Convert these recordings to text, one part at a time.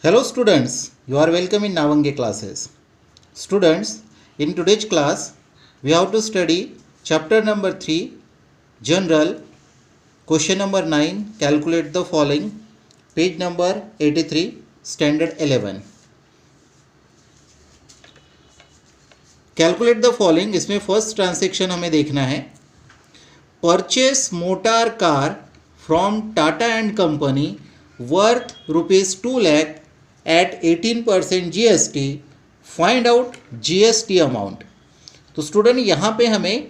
Hello students, you are welcome in Navange classes. Students, in today's class, we have to study chapter number 3, General, question number 9, calculate the following, page number 83, standard 11. Calculate the following, इसमें first transaction हमें देखना है. Purchase motor car from Tata and Company worth rupees 2 lakh at 18% GST. Find out GST amount. तो student यहाँ पे हमें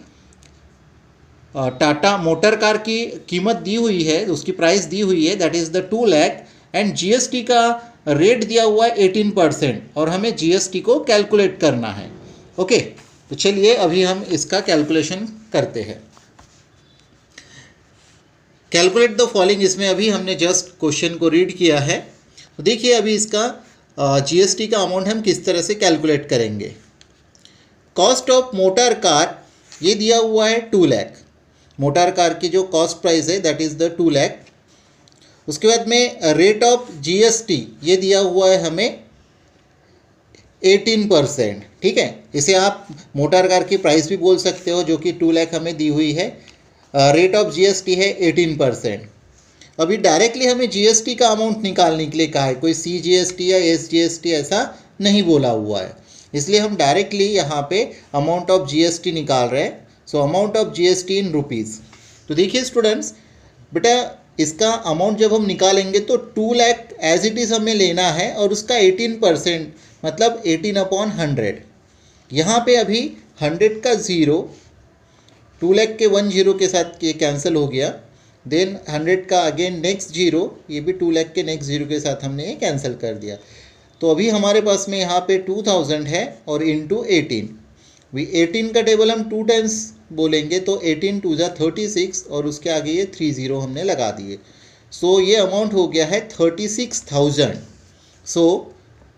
Tata motor car की कीमत दी हुई है, उसकी प्राइस दी हुई है, that is the 2 lakh and GST का रेट दिया हुआ है 18% और हमें GST को कैलकुलेट करना है. ओके, तो चलिए अभी हम इसका कैलकुलेशन करते हैं. कैलकुलेट द फॉलोइंग, इसमें अभी हमने जस्ट क्वेश्चन को रीड किया है. तो देखिए अभी इसका GST का अमाउंट हम किस तरह से कैलकुलेट करेंगे. कॉस्ट ऑफ मोटर कार ये दिया हुआ है 2 लाख. मोटर कार की जो कॉस्ट प्राइस है दैट इज़ द 2 लाख. उसके बाद में रेट ऑफ GST ये दिया हुआ है हमें 18%. ठीक है, इसे आप मोटर कार की प्राइस भी बोल सकते हो जो कि 2 लाख हमें दी हुई है. रेट ऑफ GST है 18%. अभी डायरेक्टली हमें GST का अमाउंट निकालने के लिए कहा है, कोई CGST या SGST ऐसा नहीं बोला हुआ है, इसलिए हम डायरेक्टली यहाँ पे अमाउंट ऑफ GST निकाल रहे हैं. So amount of GST in rupees. तो देखिए स्टूडेंट्स, बेटा इसका अमाउंट जब हम निकालेंगे तो 2 लाख एज इट इज़ हमें लेना है और उसका 18% मतलब 18/100. यहाँ पे अभी 100 का 0, 2 लाख के 1 0 के साथ ये कैंसिल हो गया. देन 100 का अगेन नेक्स्ट 0, ये भी 2 लाख के नेक्स्ट 0 के साथ हमने ये कैंसिल कर दिया. तो अभी हमारे पास में यहाँ पे 2000 है और इंटू 18. भी 18 का टेबल हम 2 टाइम्स बोलेंगे तो 18 2 जा 36 और उसके आगे ये 30 हमने लगा दिए. सो ये अमाउंट हो गया है 36,000. So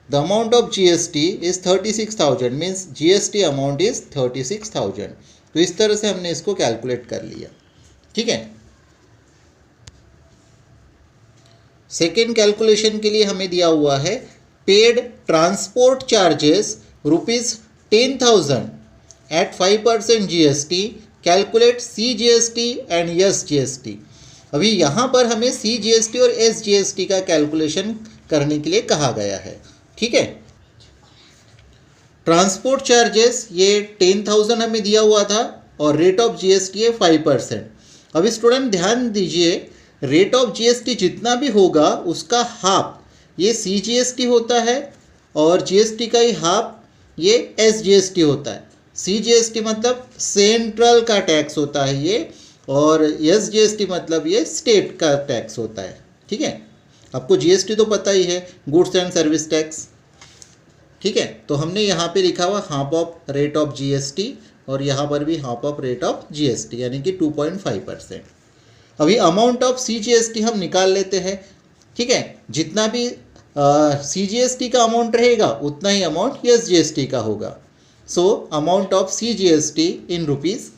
the amount of GST is 36,000 means GST amount is 36,000. तो इस तरह से हमने इसको कैलकुलेट कर लिया. ठीक है, सेकेंड कैलकुलेशन के लिए हमें दिया हुआ है paid transport charges ₹10,000 at 5% GST. Calculate CGST and SGST. अभी यहाँ पर हमें CGST और SGST का कैलकुलेशन करने के लिए कहा गया है. ठीक है, ट्रांसपोर्ट चार्जेस ये 10,000 हमें दिया हुआ था और रेट ऑफ GST है 5%. अभी स्टूडेंट ध्यान दीजिए, रेट ऑफ GST जितना भी होगा उसका हाफ ये CGST होता है और GST का ही हाफ ये SGST होता है. CGST मतलब सेंट्रल का टैक्स होता है ये, और SGST मतलब ये स्टेट का टैक्स होता है. ठीक है, आपको GST तो पता ही है, गुड्स एंड सर्विस टैक्स. ठीक है, तो हमने यहाँ पे लिखा हुआ half of rate of GST और यहाँ पर भी half of rate of GST यानी कि 2.5%. अभी अमाउंट ऑफ CGST हम निकाल लेते हैं. ठीक है, जितना भी CGST का अमाउंट रहेगा उतना ही अमाउंट SGST का होगा. So amount of CGST in rupees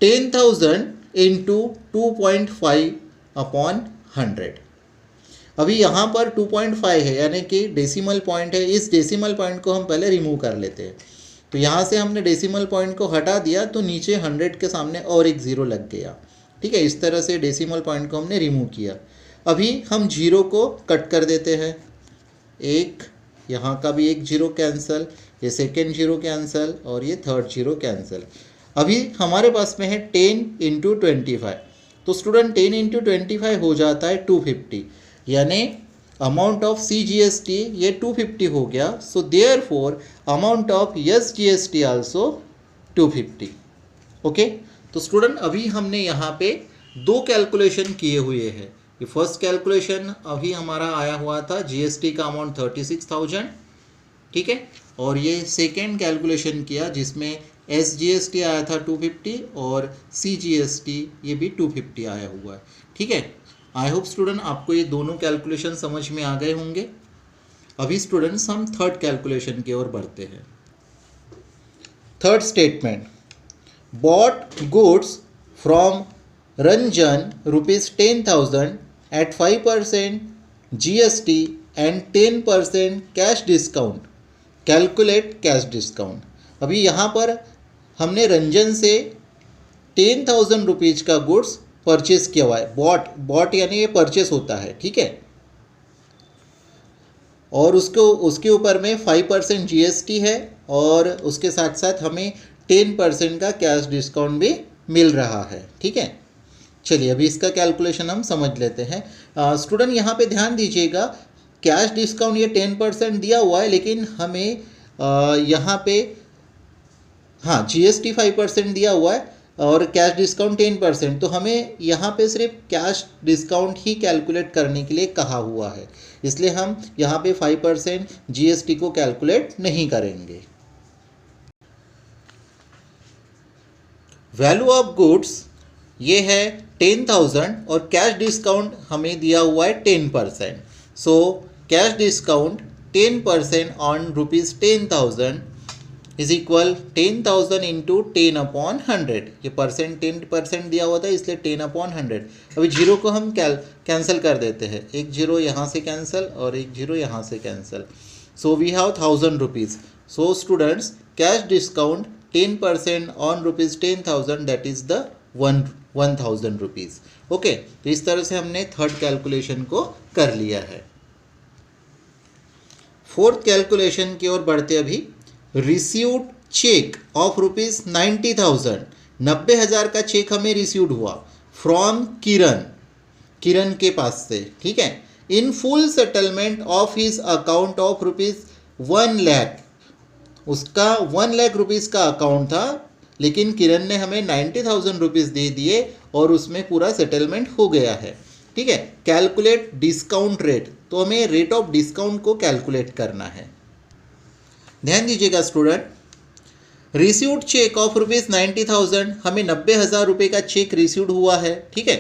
10,000 into 2.5/100. अभी यहाँ पर 2.5 है यानी कि डेसिमल पॉइंट है. इस डेसिमल पॉइंट को हम पहले रिमूव कर लेते हैं. तो यहाँ से हमने डेसिमल पॉइंट को हटा दिया तो नीचे 100 के सामने और एक 0 लग गया. ठीक है, इस तरह से डेसिमल पॉइंट को हमने रिमूव किया. अभी हम 0 को कट कर देते हैं. एक यहाँ का भी एक 0 कैंसिल, ये सेकेंड 0 कैंसिल और ये थर्ड 0 कैंसिल. अभी हमारे पास में है 10 इंटू 25. तो स्टूडेंट 10 इंटू 25 हो जाता है 250, यानी अमाउंट ऑफ CGST ये 250 हो गया. So therefore amount of SGST also 250. Okay, तो स्टूडेंट अभी हमने यहाँ पे 2 कैलकुलेशन किए हुए हैं. ये फर्स्ट कैलकुलेशन अभी हमारा आया हुआ था GST का अमाउंट 36,000. ठीक है, और ये सेकेंड कैलकुलेशन किया जिसमें SGST आया था 250 और CGST ये भी 250 आया हुआ है. ठीक है, आई होप स्टूडेंट आपको ये दोनों कैलकुलेशन समझ में आ गए होंगे. अभी स्टूडेंट्स हम थर्ड कैलकुलेशन की ओर बढ़ते हैं. Third statement, bought goods from Ranjan ₹10,000 at 5% GST and 10% cash discount, calculate cash discount. अभी यहाँ पर हमने रंजन से 10,000 रुपीज़ का गुड्स परचेस किया हुआ है, बॉट यानी ये परचेस होता है, ठीक है, और उसके ऊपर में 5% GST है और उसके साथ साथ हमें 10% का कैश डिस्काउंट भी मिल रहा है, ठीक है। चलिए अभी इसका कैलकुलेशन हम समझ लेते हैं। स्टूडेंट यहाँ पे ध्यान दीजिएगा, कैश डिस्काउंट ये 10% दिया हुआ है, लेकिन हमें यहाँ पे हाँ GST 5% दिया हुआ है और कैश डिस्काउंट 10%, तो हमें यहाँ पे सिर्फ कैश डिस्काउंट ही कैलकुलेट करने के लिए कहा हुआ है, इसलिए हम यहाँ पे 5% GST को कैलकुलेट नहीं करेंगे। वैल्यू ऑफ गुड्स ये है 10,000 और कैश डिस्काउंट हमें दिया हुआ है 10%। So cash discount 10% on rupees 10,000 is equal 10,000 into 10/100। ये परसेंट 10% दिया हुआ था इसलिए 10/100। अभी जीरो को हम कैंसिल कर देते हैं, एक जीरो यहाँ से कैंसिल और एक जीरो यहाँ से cancel. So we have 1,000 rupees. So students cash discount 10% on rupees 10,000 that is the 1,000 rupees. Okay, तो इस तरह से हमने थर्ड कैलकुलेशन को कर लिया है। फोर्थ कैलकुलेशन की ओर बढ़ते अभी। रिसीव्ड चेक ऑफ रुपीज़ 90,000, 90,000 का चेक हमें रिसीव्ड हुआ फ्रॉम किरण के पास से, ठीक है, in full settlement of his account of rupees 1 lakh. उसका 1 लाख रुपीज़ का अकाउंट था, लेकिन किरण ने हमें 90,000 रुपीज़ दे दिए और उसमें पूरा सेटलमेंट हो गया है, ठीक है। कैलकुलेट डिस्काउंट रेट, तो हमें रेट ऑफ डिस्काउंट को कैलकुलेट करना है। ध्यान दीजिएगा student, received cheque of rupees 90,000, हमें 90,000 रुपये का चेक रिसीव्ड हुआ है, ठीक है।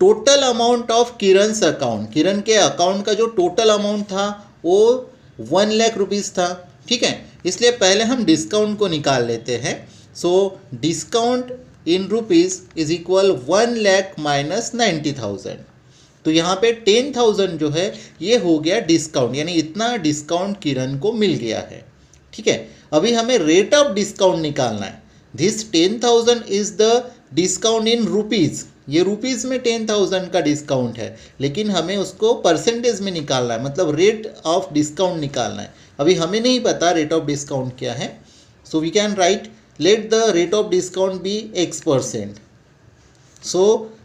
टोटल अमाउंट ऑफ किरण's अकाउंट, किरण के अकाउंट का जो टोटल अमाउंट था वो 1 लाख रुपीज़ था, ठीक है, इसलिए पहले हम डिस्काउंट को निकाल लेते हैं। So discount in rupees is equal 1 lakh minus 90,000। तो यहाँ पे 10,000 जो है ये हो गया डिस्काउंट, यानी इतना डिस्काउंट किरण को मिल गया है, ठीक है। अभी हमें रेट ऑफ डिस्काउंट निकालना है। This 10,000 is the discount in rupees, ये रुपीज़ में 10,000 का डिस्काउंट है, लेकिन हमें उसको परसेंटेज में निकालना है, मतलब रेट ऑफ डिस्काउंट निकालना है। अभी हमें नहीं पता रेट ऑफ डिस्काउंट क्या है, so we can write let the rate of discount be X%। So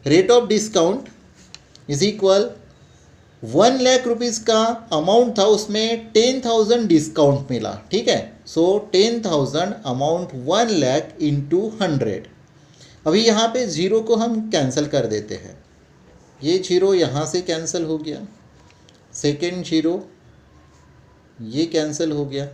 rate of discount is equal 1 lakh rupees का अमाउंट था, उसमें 10,000 डिस्काउंट मिला, ठीक है। So 10,000 amount 1 lakh into 100। अभी यहाँ पे ज़ीरो को हम कैंसिल कर देते हैं, ये जीरो यहाँ से कैंसिल हो गया, सेकेंड जीरो ये कैंसिल हो गया,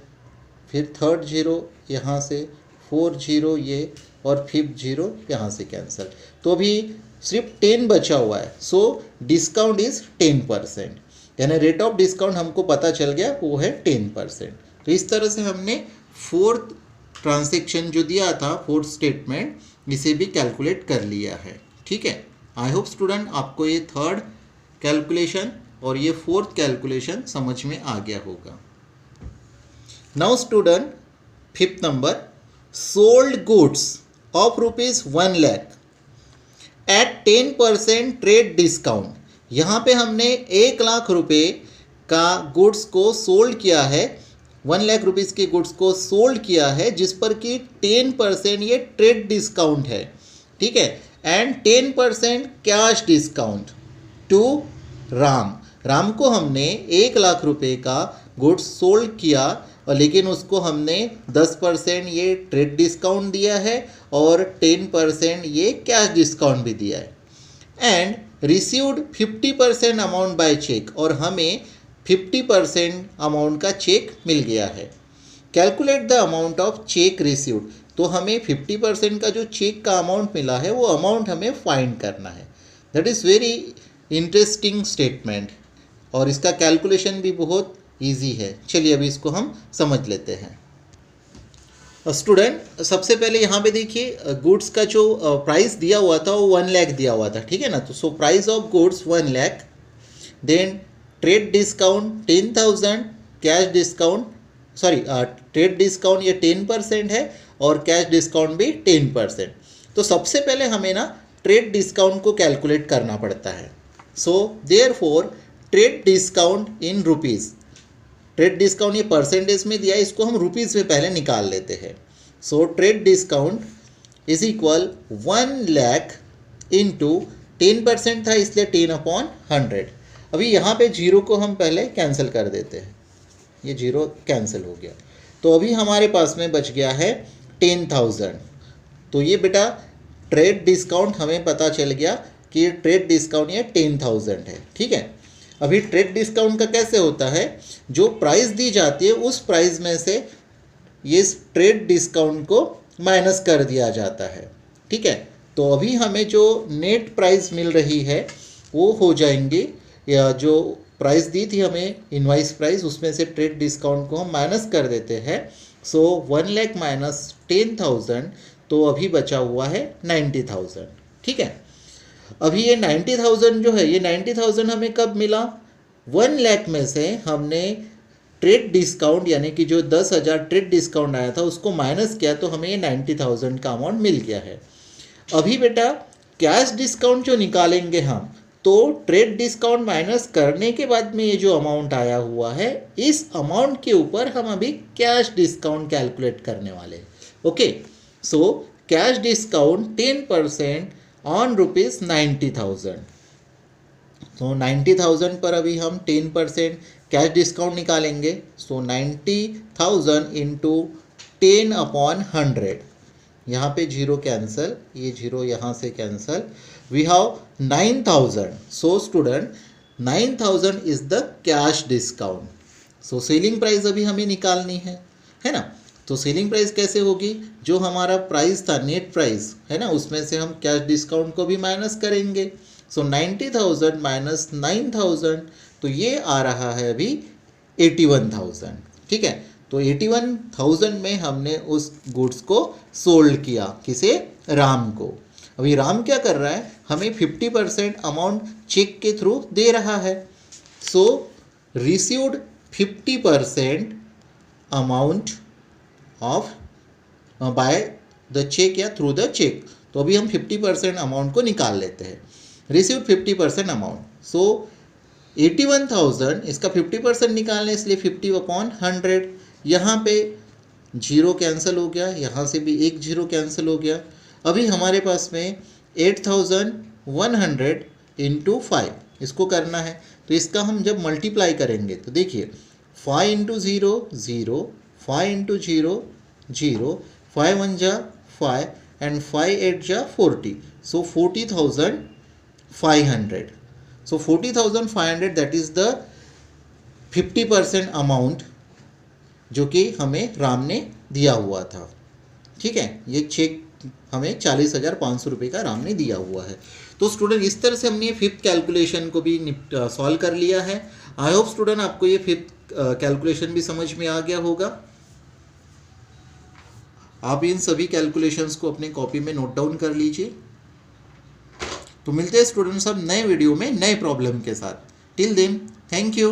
फिर थर्ड जीरो यहाँ से, फोर्थ जीरो ये, और फिफ्थ जीरो यहाँ से कैंसिल। तो अभी सिर्फ 10 बचा हुआ है। सो डिस्काउंट इज़ 10%, यानी रेट ऑफ डिस्काउंट हमको पता चल गया वो है 10%। तो इस तरह से हमने फोर्थ ट्रांजैक्शन जो दिया था, फोर्थ स्टेटमेंट, इसे भी कैलकुलेट कर लिया है, ठीक है। आई होप स्टूडेंट आपको ये थर्ड कैलकुलेशन और ये फोर्थ कैलकुलेशन समझ में आ गया होगा। Now student fifth number, sold goods of rupees 1 lakh at 10% trade discount. यहाँ पे हमने 1 लाख रुपए का गुड्स को सोल्ड किया है, 1 लाख रुपीज़ के गुड्स को सोल्ड किया है, जिस पर कि 10% ये ट्रेड डिस्काउंट है, ठीक है, and 10% cash discount to Ram को हमने 1 लाख रुपए का गुड्स सोल्ड किया, और लेकिन उसको हमने 10% ये ट्रेड डिस्काउंट दिया है और 10% ये कैश डिस्काउंट भी दिया है, and received 50% amount by cheque, और हमें 50% अमाउंट का चेक मिल गया है। Calculate the amount of cheque received, तो हमें 50% का जो चेक का अमाउंट मिला है वो अमाउंट हमें फाइंड करना है। That is very interesting statement, और इसका कैलकुलेशन भी बहुत ईजी है। चलिए अभी इसको हम समझ लेते हैं। स्टूडेंट सबसे पहले यहाँ पे देखिए गुड्स का जो प्राइस दिया हुआ था वो 1 लाख दिया हुआ था, ठीक है ना। तो so price of goods 1 lakh, then trade discount 10,000, cash discount trade discount ये 10% है और कैश डिस्काउंट भी 10%। तो सबसे पहले हमें ना ट्रेड डिस्काउंट को कैलकुलेट करना पड़ता है। So therefore trade discount in rupees, trade discount ये परसेंटेज में दिया है, इसको हम रुपीज़ में पहले निकाल लेते हैं। So trade discount is equal 1 lakh into 10% था इसलिए 10/100। अभी यहाँ पे जीरो को हम पहले कैंसिल कर देते हैं, ये जीरो कैंसिल हो गया। तो अभी हमारे पास में बच गया है 10,000। तो ये बेटा ट्रेड डिस्काउंट हमें पता चल गया कि ट्रेड डिस्काउंट ये 10,000 है। ठीक है, अभी ट्रेड डिस्काउंट का कैसे होता है, जो प्राइस दी जाती है उस प्राइस में से ये ट्रेड डिस्काउंट को माइनस कर दिया जाता है। ठीक है, तो अभी हमें जो नेट प्राइस मिल रही है वो हो जाएंगे, या जो प्राइस दी थी हमें इनवाइस प्राइस, उसमें से ट्रेड डिस्काउंट को हम माइनस कर देते हैं। सो 1 लाख माइनस 10,000, तो अभी बचा हुआ है 90,000। ठीक है, अभी ये 90,000 जो है, ये 90,000 हमें कब मिला, 1 लाख में से हमने ट्रेड डिस्काउंट यानी कि जो 10,000 ट्रेड डिस्काउंट आया था उसको माइनस किया, तो हमें ये 90,000 का अमाउंट मिल गया है। अभी बेटा कैश डिस्काउंट जो निकालेंगे हम, तो ट्रेड डिस्काउंट माइनस करने के बाद में ये जो अमाउंट आया हुआ है, इस अमाउंट के ऊपर हम अभी कैश डिस्काउंट कैलकुलेट करने वाले हैं। Okay, so cash discount 10% on rupees 90,000। तो 90,000 पर अभी हम 10% कैश डिस्काउंट निकालेंगे। सो 90,000 इंटू 10/100, यहाँ पे जीरो कैंसल, ये जीरो यहाँ से cancel, we have 9,000। So student 9,000 is the cash discount. So selling price अभी हमें निकालनी है ना। तो सेलिंग प्राइस कैसे होगी, जो हमारा प्राइस था नेट प्राइस है ना, उसमें से हम कैश डिस्काउंट को भी माइनस करेंगे। सो 90,000 माइनस 9,000, तो ये आ रहा है अभी 81,000। ठीक है, तो 81,000 में हमने उस गुड्स को सोल्ड किया, किसे, राम को। अभी राम क्या कर रहा है, हमें 50% अमाउंट चेक के थ्रू दे रहा है। So received 50% amount of by the cheque या थ्रू द चेक। तो अभी हम 50% अमाउंट को निकाल लेते हैं। रिसीव्ड 50% अमाउंट, सो 81,000 इसका 50% निकालने, इसलिए 50/100। यहाँ पे जीरो कैंसिल हो गया, यहाँ से भी एक जीरो कैंसिल हो गया। अभी हमारे पास में 8,100 इंटू 5 इसको करना है। तो इसका हम जब मल्टीप्लाई करेंगे तो देखिए 5 इंटू 0 0, 5 इंटू 0 0, 5 1 जा 5 एंड 5 8 जा 40। सो 40,500। सो 40,500 दैट इज़ द 50% अमाउंट जो कि हमें राम ने दिया हुआ था। ठीक है, ये चेक हमें 40,500 रुपये का राम ने दिया हुआ है। तो स्टूडेंट इस तरह से हमने फिफ्थ कैलकुलेशन को भी सॉल्व कर लिया है। आई होप स्टूडेंट आपको ये फिफ्थ कैलकुलेशन भी समझ में आ गया होगा। आप इन सभी कैलकुलेशंस को अपने कॉपी में नोट डाउन कर लीजिए। तो मिलते हैं स्टूडेंट्स अब नए वीडियो में नए प्रॉब्लम के साथ। Till then thank you.